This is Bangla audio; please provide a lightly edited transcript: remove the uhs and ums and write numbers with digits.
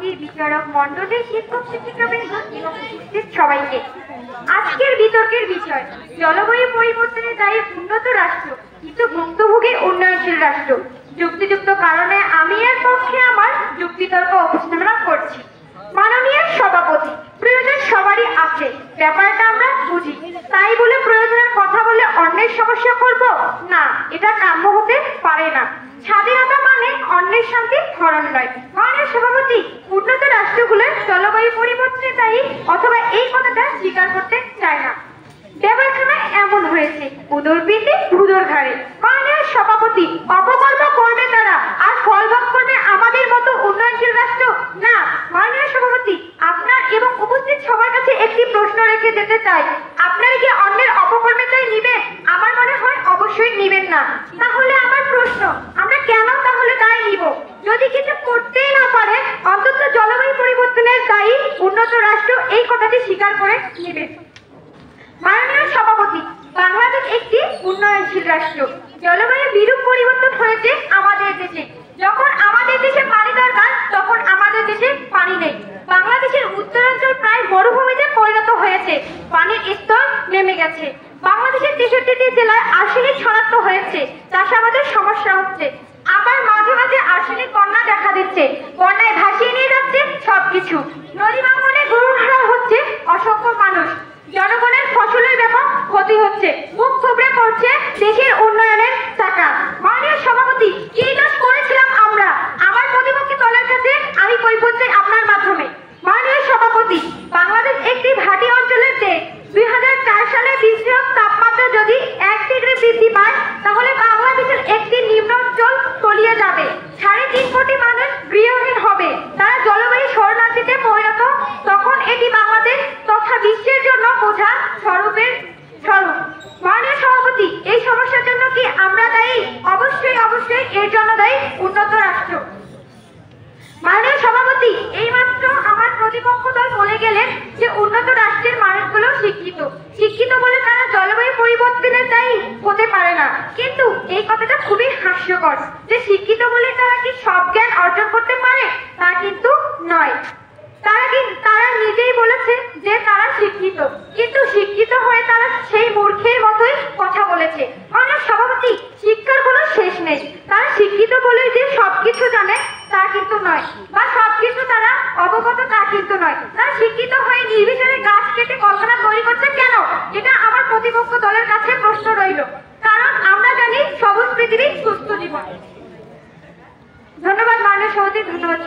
সমিতির বিচারক মণ্ডলী, শিক্ষক শিক্ষিকাবৃন্দ এবং উপস্থিত সবাইকে। আজকের বিতর্কের বিষয় জলবায়ু পরিবর্তনে দায়ী উন্নত রাষ্ট্র কিন্তু ভুক্তভোগী উন্নয়নশীল রাষ্ট্র। যুক্তিযুক্ত কারণে আমি এর পক্ষে আমার যুক্তিতর্ক উপস্থাপনা করছি। মাননীয় সভাপতি, প্রয়োজন সবারই আছে, ব্যাপারটা আমরা বুঝি। তাই বলে প্রয়োজনের কথা বলে অন্যের সমস্যা করব না, এটা কাম্য হতে পারে না। স্বাধীনতা মানে অন্যের শান্তি হরণ নয়। মাননীয় সভাপতি, উন্নত রাষ্ট্রগুলোর জলবায়ু পরিবর্তনে দায়ী অথবা এই কথাটা স্বীকার করতে চায় না। ব্যাপারখানায় এমন হয়েছে, উদর পিঠে ভুদর ঘাড়ে। মাননীয় সভাপতি, অপকর্ম করবে তারা আর ফল ভোগ করবে আমাদের মতো উন্নয়নশীল রাষ্ট্র না। মাননীয় সভাপতি, আপনার এবং উপস্থিত সবার কাছে একটি প্রশ্ন রেখে যেতে চাই, আপনারা কি অন্যের অপকর্মে তাই নিবেন? আমার মনে হয় অবশ্যই নিবেন না। তাহলে আমার প্রশ্ন, আমরা কেন তাহলে দায় নিব? যদি কিছু করতেই না পারে, অন্তত জলবায়ু পরিবর্তনের দায়ী উন্নত রাষ্ট্র এই কথাটি স্বীকার করে নেবে। মাননীয় সভাপতি, বাংলাদেশ একটি উন্নয়নশীল রাষ্ট্র। জলবায়ু বিরূপ পরিবর্তন হয়েছে আমাদের দেশে। যখন আমাদের দেশে পানি দরকার তখন আমাদের দেশে পানি নেই। বাংলাদেশের উত্তরাঞ্চল প্রায় মরুভূমিতে পরিণত হয়েছে, পানির স্তর নেমে গেছে। বাংলাদেশের 63টি জেলায় আর্সেনিক শনাক্ত হয়েছে, চাষাবাদের সমস্যা হচ্ছে। আবার মাঝে মাঝে আর্সেনিক বন্যা দেখা দিচ্ছে, বন্যায় ভাসিয়ে নিয়ে যাচ্ছে সবকিছু। নদী ভাঙনে গরুহারা হচ্ছে অসংখ্য মানুষ, জনগণের ফসলের ব্যাপক ক্ষতি হচ্ছে, মুখ থুবড়ে পড়ছে দেশের উন্নয়নের চাকা। মাননীয় সভাপতি, কি দোষ করেছিলাম আমরা? আমার প্রতিপক্ষী দলের কাছে আমি কৈফিয়ত চাই আপনার মাধ্যমে। মাননীয় সভাপতি, বাংলাদেশ একটি ভাটি অঞ্চলের দেশ। 2004 সালে বিশ্ব তাপমাত্রা যদি 1 ডিগ্রি বৃদ্ধি পায় তাহলে বাংলাদেশের একটি নিম্নাঞ্চল তলিয়ে যাবে। 3.5 কোটি মানুষ গৃহহীন হবে, তারা জলবায়ু শরণার্থীতে পরিণত। তখন এটি বাংলাদেশ তথা বিশ্বের জন্য বোঝা স্বরূপের স্বরূপ। মাননীয় সভাপতি, এই সমস্যার জন্য কি আমরা দায়ী? অবশ্যই অবশ্যই এর জন্য দায়ী উন্নত রাষ্ট্র। মাননীয় সভাপতি, এইমাত্র আমার প্রতিপক্ষ দল বলে গেলেন যে উন্নত রাষ্ট্রের মানুষগুলো শিক্ষিত। শিক্ষিত বলে তারা জলবায়ু পরিবর্তনের দায়ী হতে পারে না। কিন্তু এই কথাটা খুবই হাস্যকর যে শিক্ষিত বলে তারা কি সব জ্ঞান অর্জন করতে পারে? তা কিন্তু নয়। তারা নিজেই বলেছে যে তারা শিক্ষিত, কিন্তু শিক্ষিত হয়ে তারা সেই মূর্খের মতোই কথা বলেছে। মাননীয় সভাপতি, শিক্ষার কোনো শেষ নেই। তারা শিক্ষিত বলে যে সবকিছু জানে তা কিন্তু নয়, বা সবকিছু তারা অবগত তা কিন্তু নয়। তারা শিক্ষিত হয়ে নির্বিচারে গাছ কেটে কলকারখানা তৈরি করছে কেন? এটা আমার প্রতিপক্ষ দলের কাছে প্রশ্ন রইল। কারণ আমরা জানি সবুজ পৃথিবী সুস্থ জীবন। ধন্যবাদ মাননীয় সভাপতি, ধন্যবাদ।